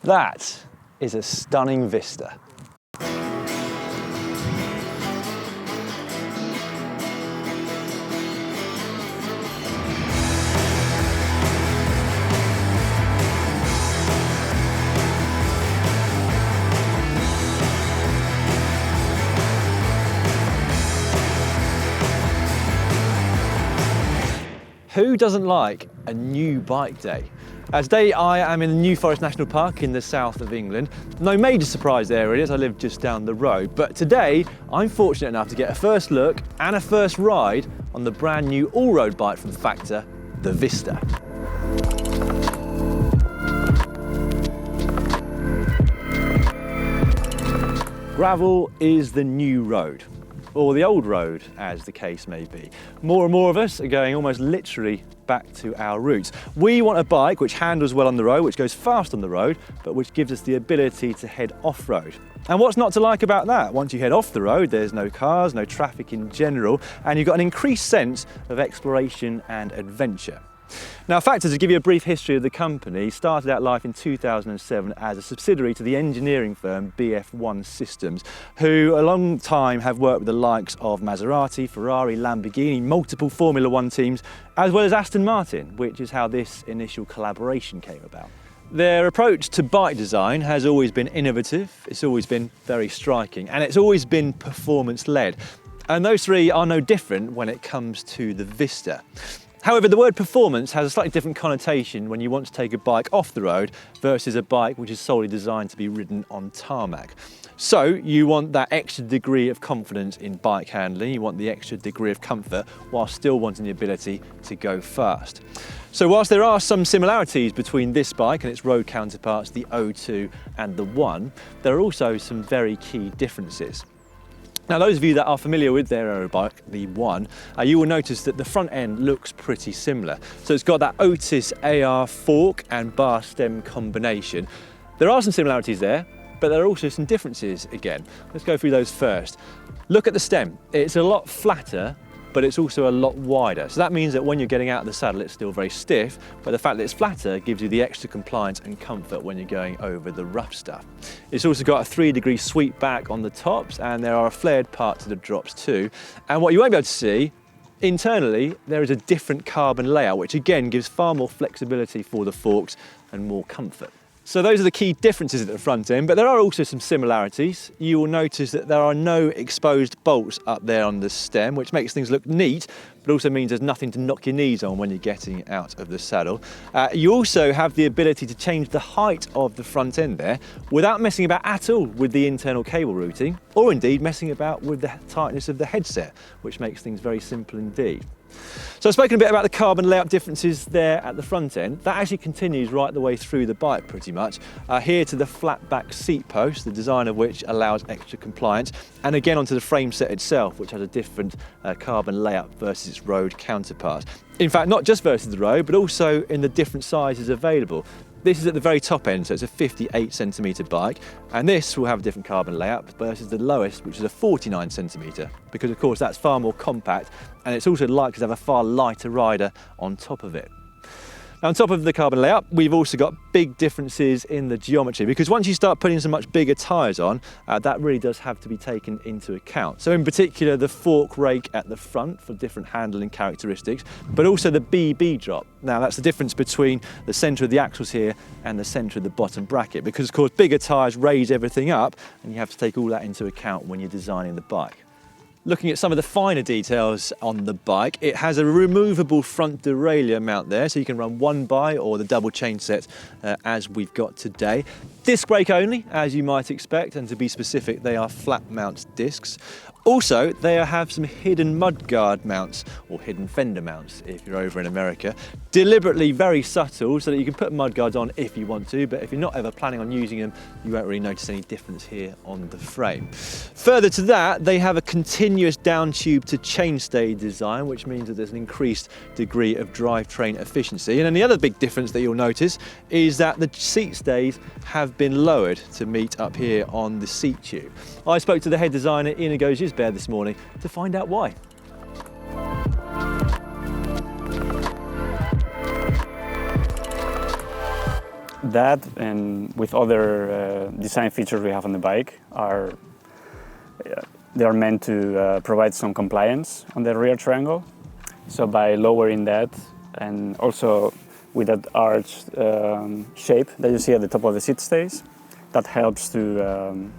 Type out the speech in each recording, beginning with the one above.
That is a stunning Vista. Who doesn't like a new bike day? Today I am in the New Forest National Park in the south of England. No major surprise there it is, I live just down the road. But today I'm fortunate enough to get a first look and a first ride on the brand new all-road bike from Factor, the Vista. Gravel is the new road, or the old road, as the case may be. More and more of us are going almost literally back to our roots. We want a bike which handles well on the road, which goes fast on the road, but which gives us the ability to head off-road. And what's not to like about that? Once you head off the road, there's no cars, no traffic in general, and you've got an increased sense of exploration and adventure. Now, Factor, to give you a brief history of the company, started out life in 2007 as a subsidiary to the engineering firm BF1 Systems, who a long time have worked with the likes of Maserati, Ferrari, Lamborghini, multiple Formula One teams, as well as Aston Martin, which is how this initial collaboration came about. Their approach to bike design has always been innovative, it's always been very striking, and it's always been performance-led. And those three are no different when it comes to the Vista. However, the word performance has a slightly different connotation when you want to take a bike off the road versus a bike which is solely designed to be ridden on tarmac. So you want that extra degree of confidence in bike handling, you want the extra degree of comfort while still wanting the ability to go fast. So whilst there are some similarities between this bike and its road counterparts, the O2 and the One, there are also some very key differences. Now, those of you that are familiar with their aero bike, the One, you will notice that the front end looks pretty similar. So it's got that Otis AR fork and bar stem combination. There are some similarities there, but there are also some differences again. Let's go through those first. Look at the stem. It's a lot flatter, but it's also a lot wider. So that means that when you're getting out of the saddle, it's still very stiff, but the fact that it's flatter gives you the extra compliance and comfort when you're going over the rough stuff. It's also got a 3-degree sweep back on the tops, and there are flared parts of the drops too. And what you won't be able to see, internally, there is a different carbon layout, which again gives far more flexibility for the forks and more comfort. So those are the key differences at the front end, but there are also some similarities. You will notice that there are no exposed bolts up there on the stem, which makes things look neat, but also means there's nothing to knock your knees on when you're getting out of the saddle. You also have the ability to change the height of the front end there without messing about at all with the internal cable routing, or indeed messing about with the tightness of the headset, which makes things very simple indeed. So I've spoken a bit about the carbon layout differences there at the front end. That actually continues right the way through the bike pretty much. Here to the flat back seat post, the design of which allows extra compliance, and again onto the frame set itself, which has a different carbon layout versus its road counterpart. In fact, not just versus the road, but also in the different sizes available. This is at the very top end, so it's a 58cm bike, and this will have a different carbon layout versus the lowest, which is a 49cm, because of course that's far more compact, and it's also likely to have a far lighter rider on top of it. Now, on top of the carbon layout, we've also got big differences in the geometry, because once you start putting some much bigger tyres on, that really does have to be taken into account. So in particular, the fork rake at the front for different handling characteristics, but also the BB drop. Now, that's the difference between the centre of the axles here and the centre of the bottom bracket, because of course bigger tyres raise everything up, and you have to take all that into account when you're designing the bike. Looking at some of the finer details on the bike, it has a removable front derailleur mount there, so you can run one by or the double chain set as we've got today. Disc brake only, as you might expect, and to be specific, they are flat mount discs. Also, they have some hidden mudguard mounts, or hidden fender mounts if you're over in America. Deliberately very subtle so that you can put mudguards on if you want to, but if you're not ever planning on using them, you won't really notice any difference here on the frame. Further to that, they have a continuous down tube to chainstay design, which means that there's an increased degree of drivetrain efficiency. And then the other big difference that you'll notice is that the seat stays have been lowered to meet up here on the seat tube. I spoke to the head designer, Inigo Gisbert, this morning to find out why. That, and with other design features we have on the bike, they are meant to provide some compliance on the rear triangle. So by lowering that, and also with that arched shape that you see at the top of the seat stays, that helps to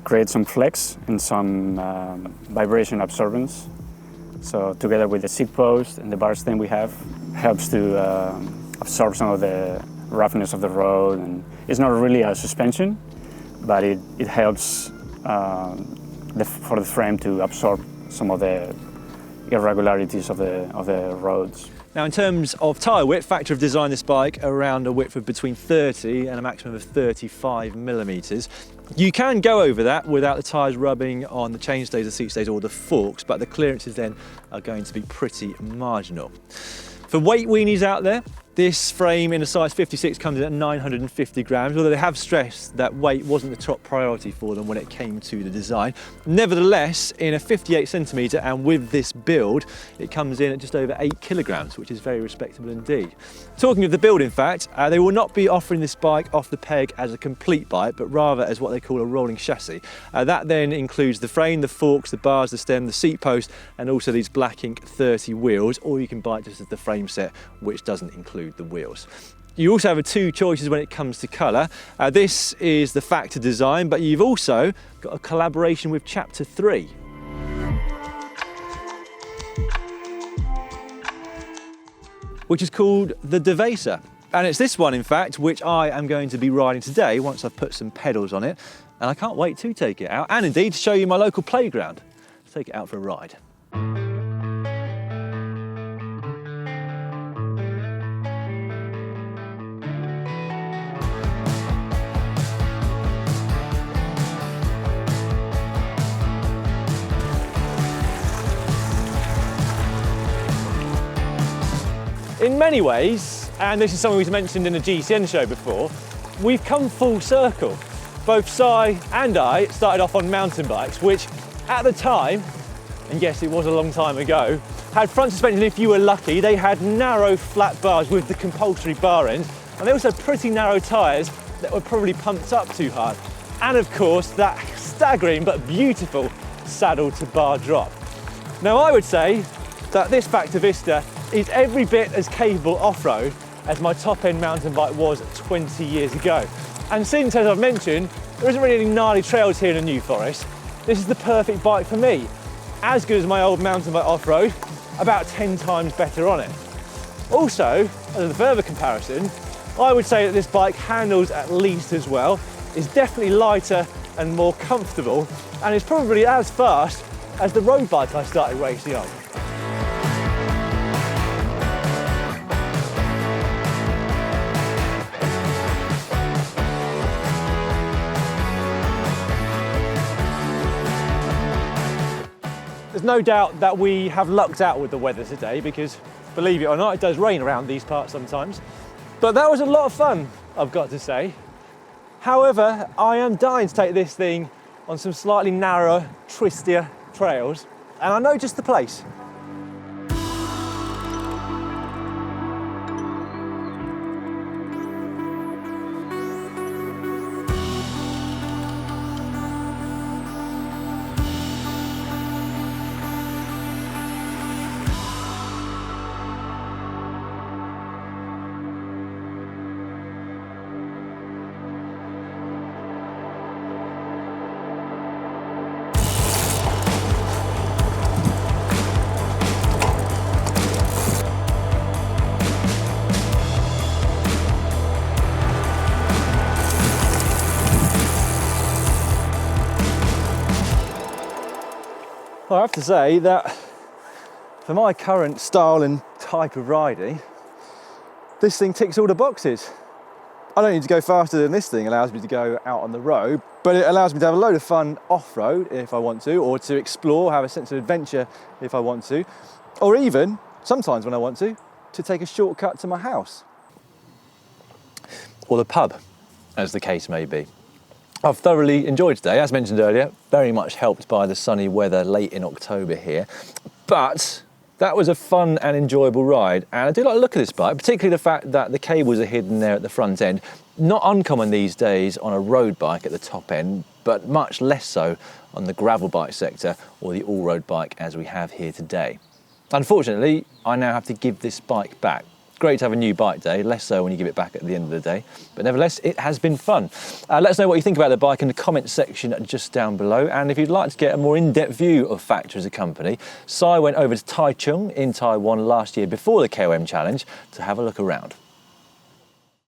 create some flex and some vibration absorbance. So together with the seat post and the bar stem we have, helps to absorb some of the roughness of the road. And it's not really a suspension, but it helps for the frame to absorb some of the irregularities of the roads. Now, in terms of tyre width, Factor have designed this bike around a width of between 30 and a maximum of 35 millimetres. You can go over that without the tyres rubbing on the chainstays, the seat stays or the forks, but the clearances then are going to be pretty marginal. For weight weenies out there, this frame in a size 56 comes in at 950 grams, although they have stressed that weight wasn't the top priority for them when it came to the design. Nevertheless, in a 58 centimetre and with this build, it comes in at just over 8 kilograms, which is very respectable indeed. Talking of the build, in fact, they will not be offering this bike off the peg as a complete bike, but rather as what they call a rolling chassis. That then includes the frame, the forks, the bars, the stem, the seat post, and also these Black Ink 30 wheels, or you can buy it just as the frame set, which doesn't include the wheels. You also have two choices when it comes to colour. This is the Factor design, but you've also got a collaboration with Chapter 3. Which is called the Devesa. And it's this one, in fact, which I am going to be riding today once I've put some pedals on it. And I can't wait to take it out, and indeed to show you my local playground. Let's take it out for a ride. In many ways, and this is something we've mentioned in a GCN show before, we've come full circle. Both Si and I started off on mountain bikes, which at the time, and yes, it was a long time ago, had front suspension if you were lucky. They had narrow flat bars with the compulsory bar ends, and they also had pretty narrow tyres that were probably pumped up too hard. And of course, that staggering but beautiful saddle to bar drop. Now, I would say that this Factor Vista is every bit as capable off-road as my top-end mountain bike was 20 years ago. And since, as I've mentioned, there isn't really any gnarly trails here in the New Forest, this is the perfect bike for me. As good as my old mountain bike off-road, about 10 times better on it. Also, as a further comparison, I would say that this bike handles at least as well, is definitely lighter and more comfortable, and is probably as fast as the road bike I started racing on. There's no doubt that we have lucked out with the weather today because, believe it or not, it does rain around these parts sometimes. But that was a lot of fun, I've got to say. However, I am dying to take this thing on some slightly narrower, twistier trails, and I know just the place. I have to say that for my current style and type of riding, this thing ticks all the boxes. I don't need to go faster than this thing allows me to go out on the road, but it allows me to have a load of fun off-road if I want to, or to explore, have a sense of adventure if I want to, or even, sometimes when I want to take a shortcut to my house. Or the pub, as the case may be. I've thoroughly enjoyed today, as mentioned earlier, very much helped by the sunny weather late in October here. But that was a fun and enjoyable ride, and I do like the look of this bike, particularly the fact that the cables are hidden there at the front end. Not uncommon these days on a road bike at the top end, but much less so on the gravel bike sector or the all-road bike as we have here today. Unfortunately, I now have to give this bike back. Great to have a new bike day, less so when you give it back at the end of the day, but nevertheless, it has been fun. Let us know what you think about the bike in the comment section just down below, and if you'd like to get a more in-depth view of Factor as a company, Si went over to Taichung in Taiwan last year before the KOM Challenge to have a look around.